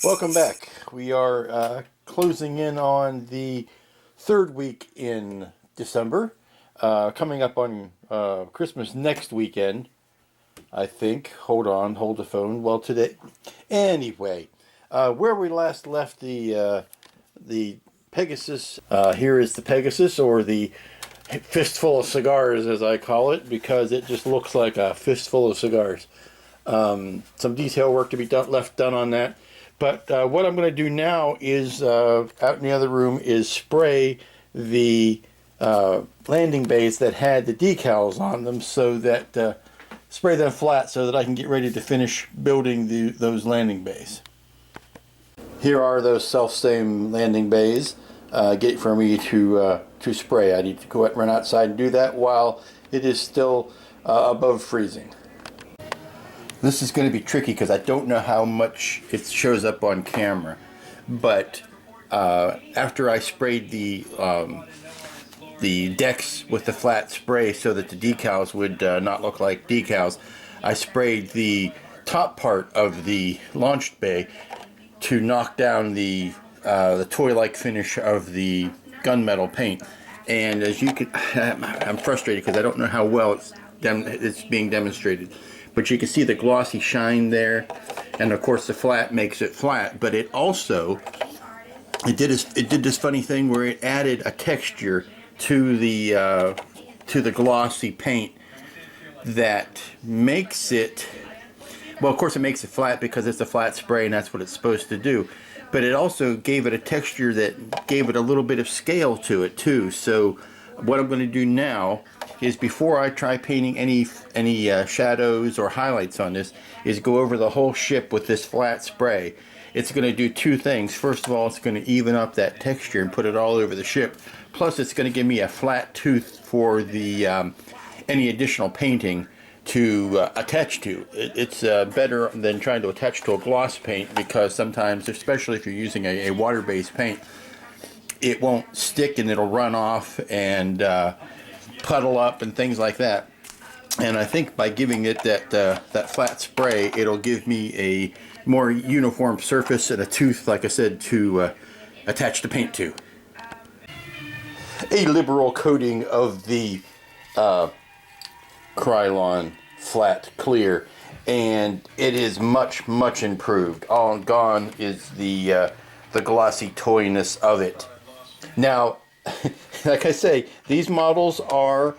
Welcome back. We are closing in on the third week in December. Coming up on Christmas next weekend, I think. Hold on, hold the phone. Well, today. Anyway, where we last left the Pegasus, here is the Pegasus, or the fistful of cigars, as I call it, because it just looks like a fistful of cigars. Some detail work to be done on that. But what I'm going to do now is, out in the other room, is spray the landing bays that had the decals on them, so that spray them flat so that I can get ready to finish building those landing bays. Here are those self-same landing bays. Get for me to spray. I need to go out and run outside and do that while it is still above freezing. This is going to be tricky because I don't know how much it shows up on camera, but after I sprayed the decks with the flat spray so that the decals would not look like decals, I sprayed the top part of the launched bay to knock down the toy-like finish of the gunmetal paint. And as you can, I'm frustrated because I don't know how well it's being demonstrated. But you can see the glossy shine there, and of course the flat makes it flat. But it also it did this funny thing where it added a texture to the glossy paint that makes it, well, of course it makes it flat because it's a flat spray and that's what it's supposed to do. But it also gave it a texture that gave it a little bit of scale to it too. So what I'm going to do now is, before I try painting any shadows or highlights on this, is go over the whole ship with this flat spray. It's going to do two things. First of all, it's going to even up that texture and put it all over the ship. Plus, it's going to give me a flat tooth for the any additional painting to attach to. It's better than trying to attach to a gloss paint, because sometimes, especially if you're using a water-based paint, it won't stick and it'll run off and puddle up and things like that. And I think by giving it that flat spray, it'll give me a more uniform surface and a tooth, like I said, to attach the paint to. A liberal coating of the Krylon flat clear, and it is much improved. All gone is the glossy toyness of it. Now, like I say, these models are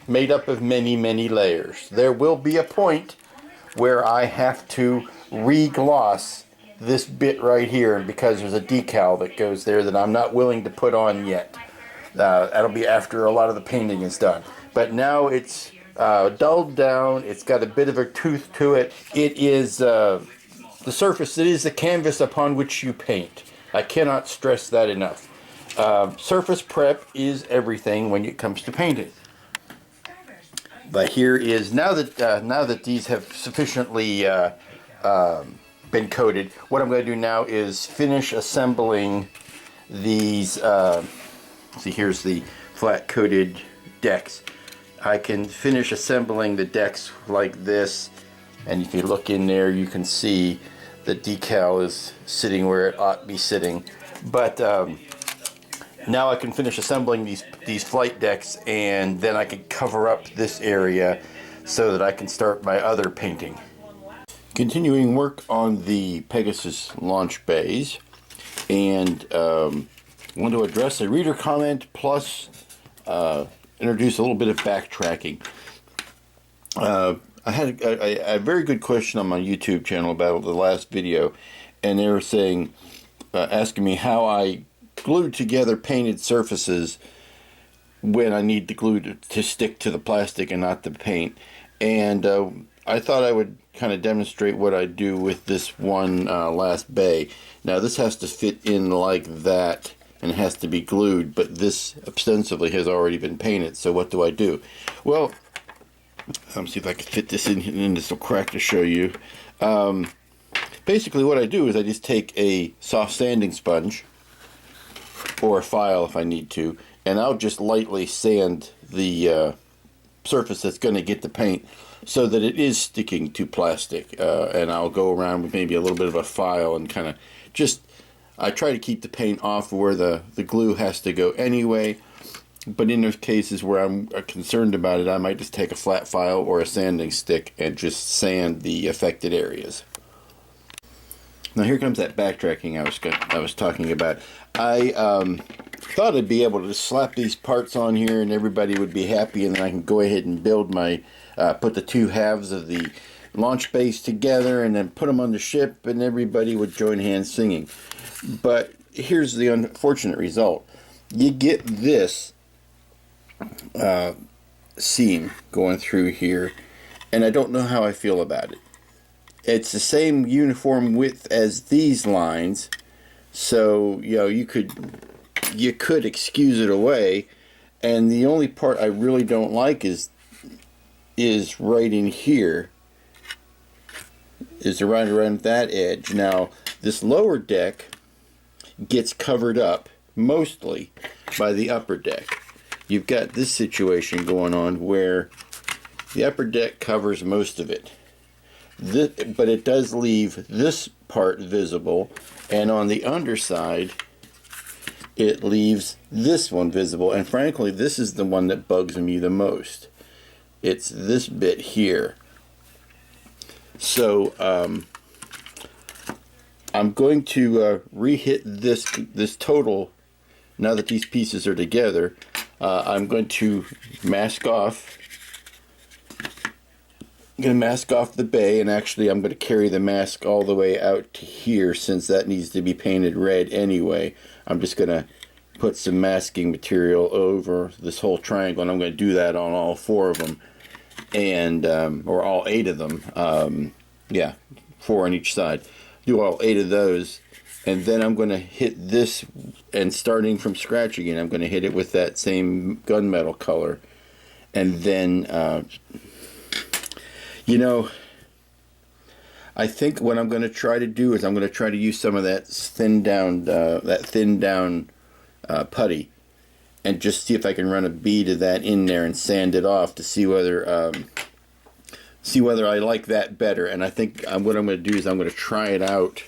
made up of many layers. There will be a point where I have to re-gloss this bit right here, because there's a decal that goes there that I'm not willing to put on yet. That'll be after a lot of the painting is done. But now it's dulled down. It's got a bit of a tooth to it. It is the surface. It is the canvas upon which you paint. I cannot stress that enough. Surface prep is everything when it comes to painting. But here is, now that these have sufficiently been coated, what I'm going to do now is finish assembling these. See, here's the flat coated decks. I can finish assembling the decks like this, and if you look in there, you can see the decal is sitting where it ought to be sitting. But now I can finish assembling these flight decks, and then I can cover up this area so that I can start my other painting. Continuing work on the Pegasus launch bays, and want to address a reader comment, plus introduce a little bit of backtracking. I had a very good question on my YouTube channel about the last video, and they were saying, asking me how I glued together painted surfaces when I need the glue to stick to the plastic and not the paint. And I thought I would kind of demonstrate what I do with this one last bay. Now this has to fit in like that, and it has to be glued, but this ostensibly has already been painted. So what do I do? Well, let me see if I can fit this in this little crack to show you. Basically what I do is I just take a soft sanding sponge, or a file if I need to, and I'll just lightly sand the surface that's going to get the paint, so that it is sticking to plastic. And I'll go around with maybe a little bit of a file and kind of just, I try to keep the paint off where the glue has to go anyway. But in those cases where I'm concerned about it, I might just take a flat file or a sanding stick and just sand the affected areas. Now here comes that backtracking I was talking about. I thought I'd be able to just slap these parts on here and everybody would be happy, and then I can go ahead and build my, put the two halves of the launch base together and then put them on the ship and everybody would join hands singing. But here's the unfortunate result. You get this seam going through here, and I don't know how I feel about it. It's the same uniform width as these lines, so you know, you could excuse it away, and the only part I really don't like is right in here, is right around that edge. Now this lower deck gets covered up mostly by the upper deck. You've got this situation going on where the upper deck covers most of it. But it does leave this part visible, and on the underside it leaves this one visible, and frankly this is the one that bugs me the most. It's this bit here. So I'm going to re-hit this total now that these pieces are together. I'm going to mask off. I'm going to mask off the bay, and actually I'm going to carry the mask all the way out to here since that needs to be painted red anyway. I'm just going to put some masking material over this whole triangle, and I'm going to do that on all four of them, and or all 8 of them. Yeah, 4 on each side. Do all 8 of those, and then I'm going to hit this, and starting from scratch again, I'm going to hit it with that same gunmetal color, and then you know, I think what I'm going to try to do is I'm going to try to use some of that thinned down putty, and just see if I can run a bead of that in there and sand it off to see whether I like that better. And I think what I'm going to do is I'm going to try it out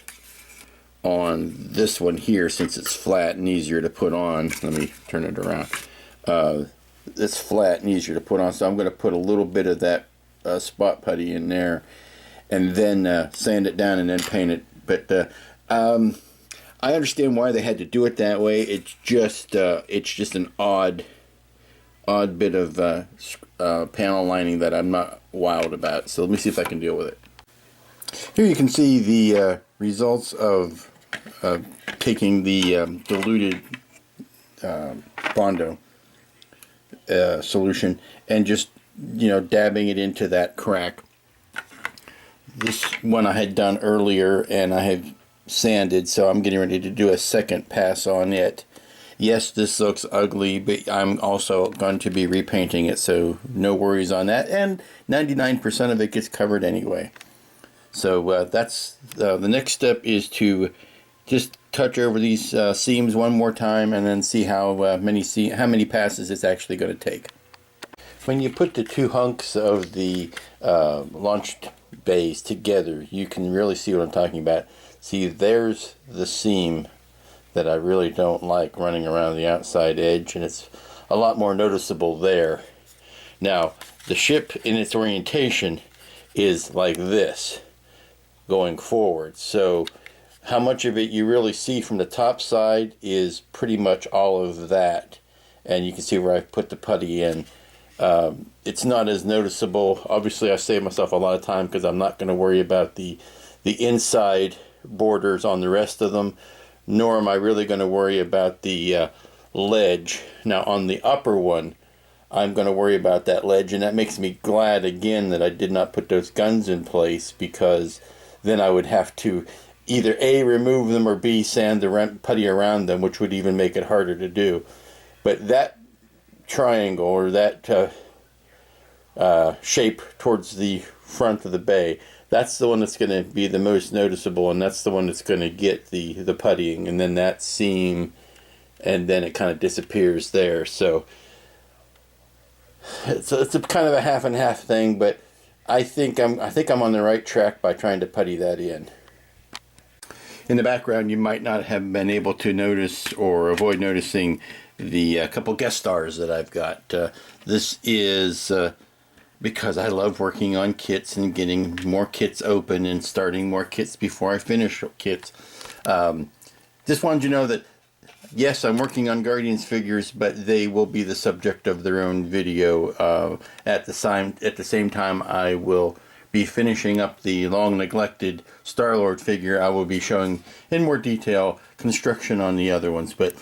on this one here, since it's flat and easier to put on. Let me turn it around. It's flat and easier to put on, so I'm going to put a little bit of that spot putty in there, and then sand it down and then paint it. But I understand why they had to do it that way. It's just an odd bit of panel lining that I'm not wild about. So let me see if I can deal with it. Here you can see the results of taking the diluted Bondo solution and just, you know, dabbing it into that crack. This one I had done earlier and I have sanded, so I'm getting ready to do a second pass on it. Yes, this looks ugly, but I'm also going to be repainting it, so no worries on that, and 99% of it gets covered anyway. So that's the next step, is to just touch over these seams one more time and then see how many passes it's actually going to take. When you put the two hunks of the launched bays together, you can really see what I'm talking about. See, there's the seam that I really don't like running around the outside edge, and it's a lot more noticeable there. Now, the ship in its orientation is like this going forward, so how much of it you really see from the top side is pretty much all of that, and you can see where I've put the putty in. It's not as noticeable. Obviously I save myself a lot of time because I'm not going to worry about the inside borders on the rest of them, nor am I really going to worry about the ledge. Now on the upper one I'm going to worry about that ledge, and that makes me glad again that I did not put those guns in place, because then I would have to either A, remove them, or B, sand the putty around them, which would even make it harder to do. But that triangle, or that shape towards the front of the bay, that's the one that's going to be the most noticeable, and that's the one that's going to get the puttying, and then that seam, and then it kind of disappears there. So it's a kind of a half and half thing, but I think I'm on the right track by trying to putty that in. In the background, you might not have been able to notice or avoid noticing the couple guest stars that I've got. This is because I love working on kits and getting more kits open and starting more kits before I finish kits. Just wanted you to know that yes, I'm working on Guardians figures, but they will be the subject of their own video. At the same time, I will be finishing up the long-neglected Star-Lord figure. I will be showing in more detail construction on the other ones, but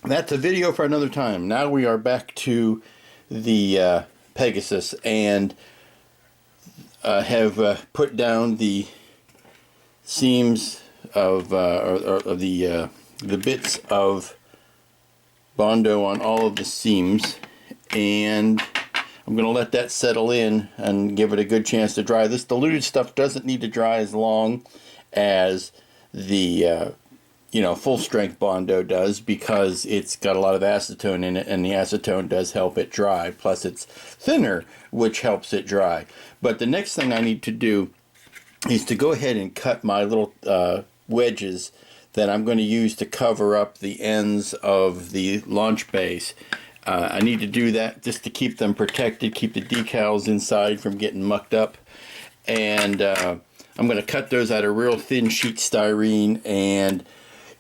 that's a video for another time. Now we are back to the Pegasus, and have put down the seams of the bits of Bondo on all of the seams, and I'm going to let that settle in and give it a good chance to dry. This diluted stuff doesn't need to dry as long as the full strength Bondo does, because it's got a lot of acetone in it, and the acetone does help it dry. Plus it's thinner, which helps it dry. But the next thing I need to do is to go ahead and cut my little wedges that I'm going to use to cover up the ends of the launch bays. I need to do that just to keep them protected, keep the decals inside from getting mucked up. And I'm going to cut those out of real thin sheet styrene and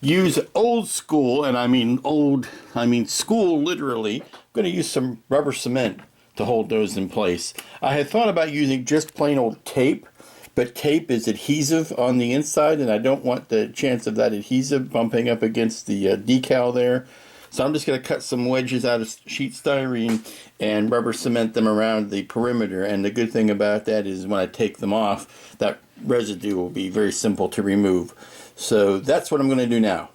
use old school, and I mean school literally. I'm going to use some rubber cement to hold those in place. I had thought about using just plain old tape, but tape is adhesive on the inside, and I don't want the chance of that adhesive bumping up against the decal there. So I'm just going to cut some wedges out of sheet styrene and rubber cement them around the perimeter. And the good thing about that is when I take them off, that residue will be very simple to remove. So that's what I'm going to do now.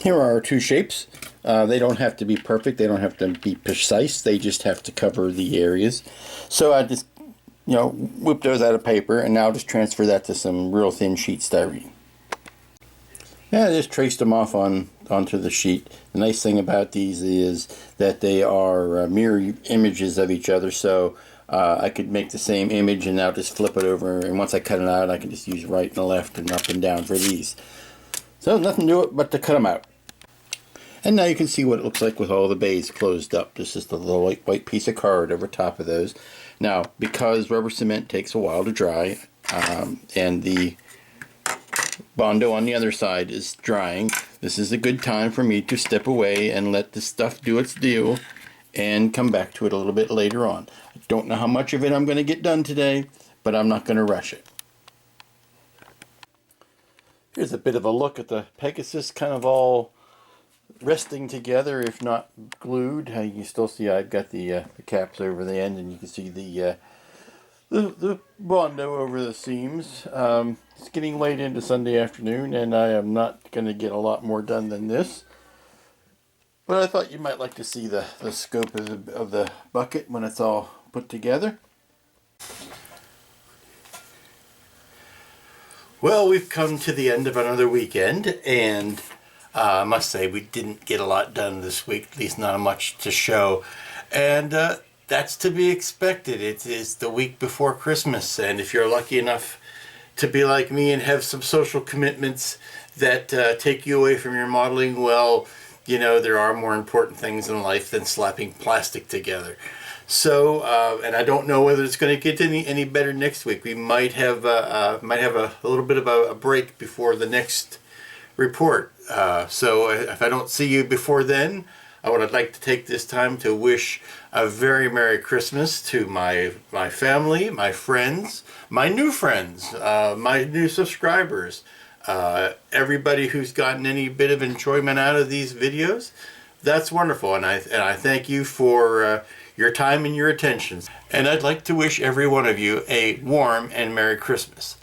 Here are our two shapes. They don't have to be perfect. They don't have to be precise. They just have to cover the areas. So I just, whip those out of paper, and now I'll just transfer that to some real thin sheet styrene. Yeah, I just traced them off onto the sheet. The nice thing about these is that they are mirror images of each other, so I could make the same image and now just flip it over, and once I cut it out, I can just use right and left and up and down for these. So nothing to it but to cut them out. And now you can see what it looks like with all the bays closed up. This is the little white piece of card over top of those. Now, because rubber cement takes a while to dry, and the Bondo on the other side is drying, this is a good time for me to step away and let this stuff do its deal and come back to it a little bit later on. I don't know how much of it I'm going to get done today, but I'm not going to rush it. Here's a bit of a look at the Pegasus, kind of all resting together, if not glued. You still see I've got the caps over the end, and you can see the Bondo over the seams. It's getting late into Sunday afternoon, and I am not going to get a lot more done than this. But I thought you might like to see the scope of the bucket when it's all put together. Well, we've come to the end of another weekend, and I must say we didn't get a lot done this week, at least not much to show. And that's to be expected. It is the week before Christmas, and if you're lucky enough to be like me and have some social commitments that take you away from your modeling, well, there are more important things in life than slapping plastic together. So, and I don't know whether it's going to get any better next week. We might have a little bit of a break before the next report. So if I don't see you before then, I would like to take this time to wish a very Merry Christmas to my family, my friends, my new friends, my new subscribers, everybody who's gotten any bit of enjoyment out of these videos. That's wonderful, and I thank you for your time and your attention. And I'd like to wish every one of you a warm and Merry Christmas.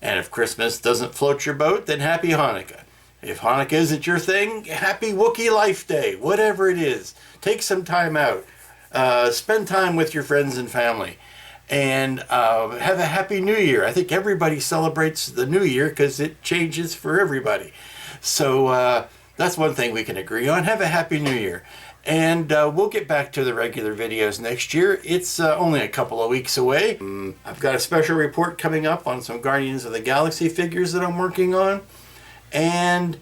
And if Christmas doesn't float your boat, then Happy Hanukkah. If Hanukkah isn't your thing, Happy Wookiee Life Day. Whatever it is, take some time out. Spend time with your friends and family. And have a Happy New Year. I think everybody celebrates the New Year because it changes for everybody. So that's one thing we can agree on. Have a Happy New Year. And we'll get back to the regular videos next year. It's only a couple of weeks away. I've got a special report coming up on some Guardians of the Galaxy figures that I'm working on. And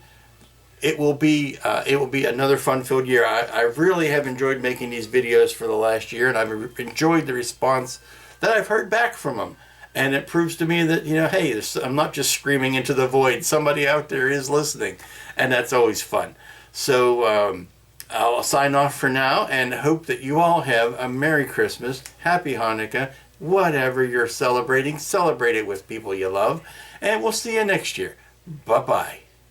it will be another fun-filled year. I really have enjoyed making these videos for the last year, and I've enjoyed the response that I've heard back from them. And it proves to me that, hey, I'm not just screaming into the void. Somebody out there is listening, and that's always fun. So I'll sign off for now and hope that you all have a Merry Christmas, Happy Hanukkah, whatever you're celebrating, celebrate it with people you love, and we'll see you next year. Bye-bye.